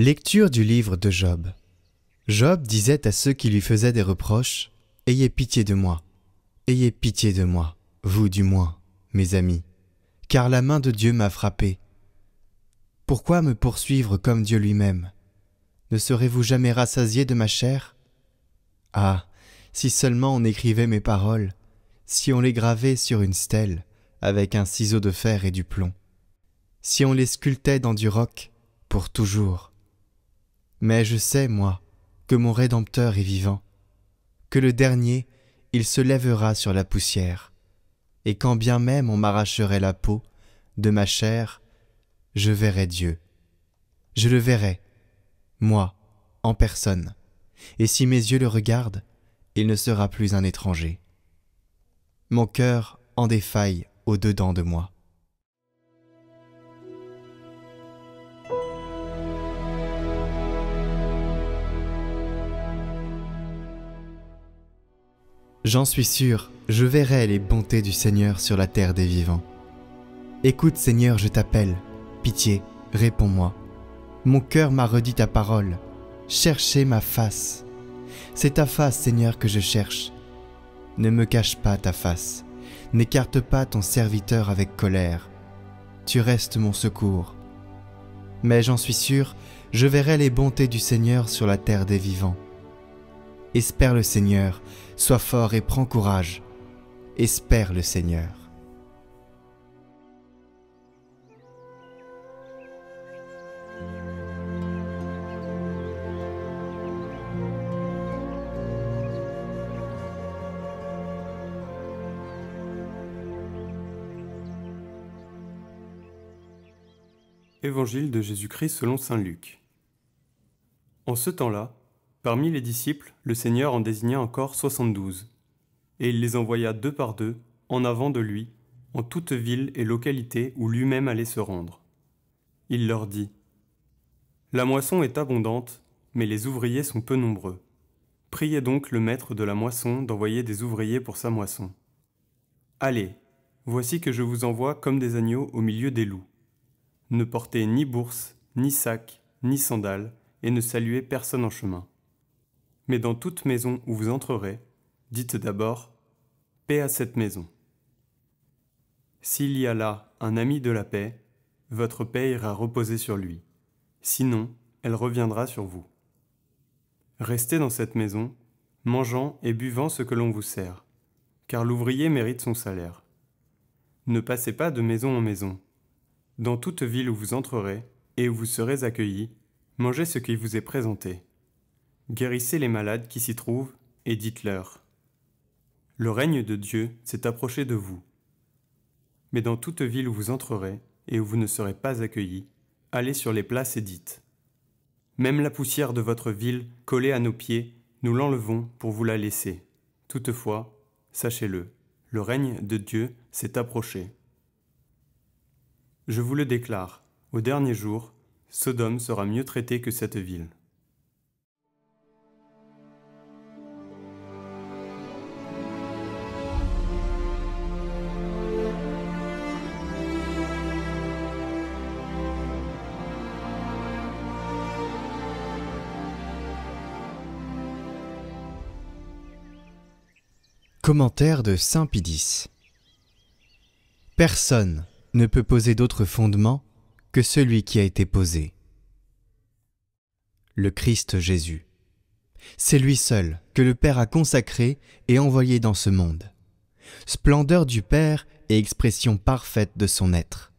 Lecture du livre de Job. Job disait à ceux qui lui faisaient des reproches, « Ayez pitié de moi, vous du moins, mes amis, car la main de Dieu m'a frappé. Pourquoi me poursuivre comme Dieu lui-même? Ne serez-vous jamais rassasiés de ma chair? Ah, si seulement on écrivait mes paroles, si on les gravait sur une stèle, avec un ciseau de fer et du plomb, si on les sculptait dans du roc, pour toujours. Mais je sais, moi, que mon Rédempteur est vivant, que le dernier, il se lèvera sur la poussière, et quand bien même on m'arracherait la peau de ma chair, je verrai Dieu. Je le verrai, moi, en personne, et si mes yeux le regardent, il ne sera plus un étranger. Mon cœur en défaille au-dedans de moi. J'en suis sûr, je verrai les bontés du Seigneur sur la terre des vivants. Écoute, Seigneur, je t'appelle. Pitié, réponds-moi. Mon cœur m'a redit ta parole. Cherchez ma face. C'est ta face, Seigneur, que je cherche. Ne me cache pas ta face. N'écarte pas ton serviteur avec colère. Tu restes mon secours. Mais j'en suis sûr, je verrai les bontés du Seigneur sur la terre des vivants. Espère le Seigneur, sois fort et prends courage. Espère le Seigneur. Évangile de Jésus-Christ selon saint Luc. En ce temps-là, parmi les disciples, le Seigneur en désigna encore 72, et il les envoya deux par deux, en avant de lui, en toute ville et localité où lui-même allait se rendre. Il leur dit : « La moisson est abondante, mais les ouvriers sont peu nombreux. Priez donc le maître de la moisson d'envoyer des ouvriers pour sa moisson. Allez, voici que je vous envoie comme des agneaux au milieu des loups. Ne portez ni bourse, ni sac, ni sandales, et ne saluez personne en chemin. Mais dans toute maison où vous entrerez, dites d'abord « Paix à cette maison ». S'il y a là un ami de la paix, votre paix ira reposer sur lui. Sinon, elle reviendra sur vous. Restez dans cette maison, mangeant et buvant ce que l'on vous sert, car l'ouvrier mérite son salaire. Ne passez pas de maison en maison. Dans toute ville où vous entrerez et où vous serez accueillis, mangez ce qui vous est présenté. Guérissez les malades qui s'y trouvent et dites-leur : le règne de Dieu s'est approché de vous. Mais dans toute ville où vous entrerez et où vous ne serez pas accueillis, allez sur les places et dites : même la poussière de votre ville collée à nos pieds, nous l'enlevons pour vous la laisser. Toutefois, sachez-le, le règne de Dieu s'est approché. Je vous le déclare, au dernier jour, Sodome sera mieux traitée que cette ville. Commentaire de saint Pidis. Personne ne peut poser d'autre fondement que celui qui a été posé. Le Christ Jésus. C'est lui seul que le Père a consacré et envoyé dans ce monde. Splendeur du Père et expression parfaite de son être.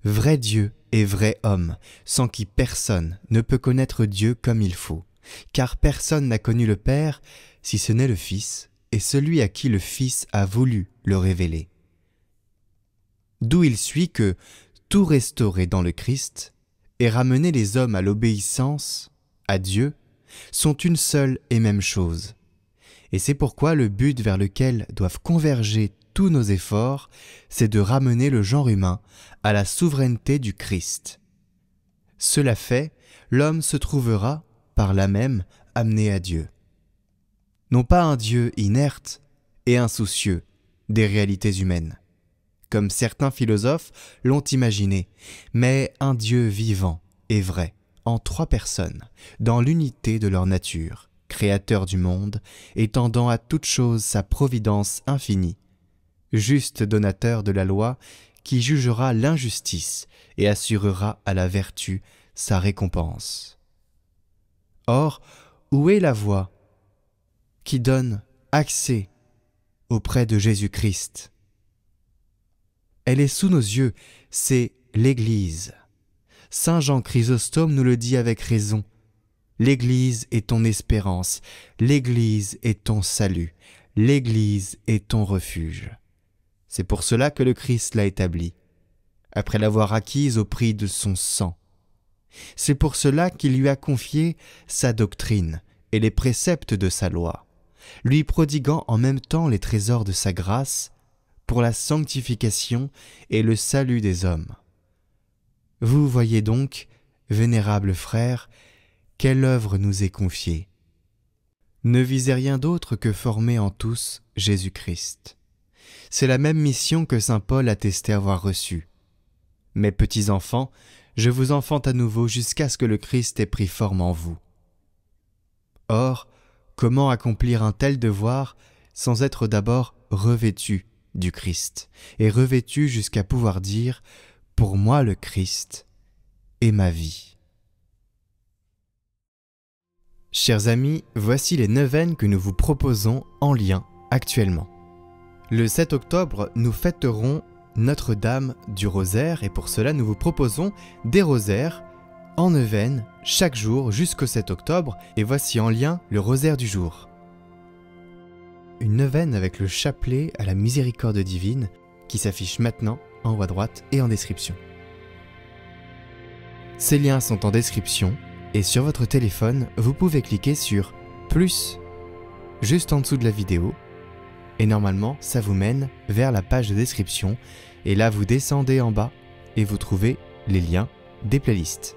Vrai Dieu et vrai homme, sans qui personne ne peut connaître Dieu comme il faut, car personne n'a connu le Père si ce n'est le Fils, et celui à qui le Fils a voulu le révéler. D'où il suit que tout restaurer dans le Christ et ramener les hommes à l'obéissance, à Dieu, sont une seule et même chose. Et c'est pourquoi le but vers lequel doivent converger tous nos efforts, c'est de ramener le genre humain à la souveraineté du Christ. Cela fait, l'homme se trouvera, par là même, amené à Dieu. Non pas un Dieu inerte et insoucieux des réalités humaines, comme certains philosophes l'ont imaginé, mais un Dieu vivant et vrai, en 3 personnes, dans l'unité de leur nature, créateur du monde, étendant à toute chose sa providence infinie, juste donateur de la loi, qui jugera l'injustice et assurera à la vertu sa récompense. Or, où est la voie qui donne accès auprès de Jésus-Christ? Elle est sous nos yeux, c'est l'Église. Saint Jean Chrysostome nous le dit avec raison. L'Église est ton espérance, l'Église est ton salut, l'Église est ton refuge. C'est pour cela que le Christ l'a établie, après l'avoir acquise au prix de son sang. C'est pour cela qu'il lui a confié sa doctrine et les préceptes de sa loi, lui prodiguant en même temps les trésors de sa grâce pour la sanctification et le salut des hommes. Vous voyez donc, vénérables frères, quelle œuvre nous est confiée. Ne visez rien d'autre que former en tous Jésus-Christ. C'est la même mission que saint Paul attestait avoir reçue. Mes petits enfants, je vous enfante à nouveau jusqu'à ce que le Christ ait pris forme en vous. Or, comment accomplir un tel devoir sans être d'abord revêtu du Christ, et revêtu jusqu'à pouvoir dire « Pour moi le Christ est ma vie ». Chers amis, voici les neuvaines que nous vous proposons en lien actuellement. Le 7 octobre, nous fêterons Notre-Dame du Rosaire et pour cela nous vous proposons des rosaires en neuvaine chaque jour jusqu'au 7 octobre et voici en lien le rosaire du jour. Une neuvaine avec le chapelet à la miséricorde divine qui s'affiche maintenant en haut à droite et en description. Ces liens sont en description et sur votre téléphone, vous pouvez cliquer sur « Plus » juste en dessous de la vidéo et normalement, ça vous mène vers la page de description et là, vous descendez en bas et vous trouvez les liens des playlists.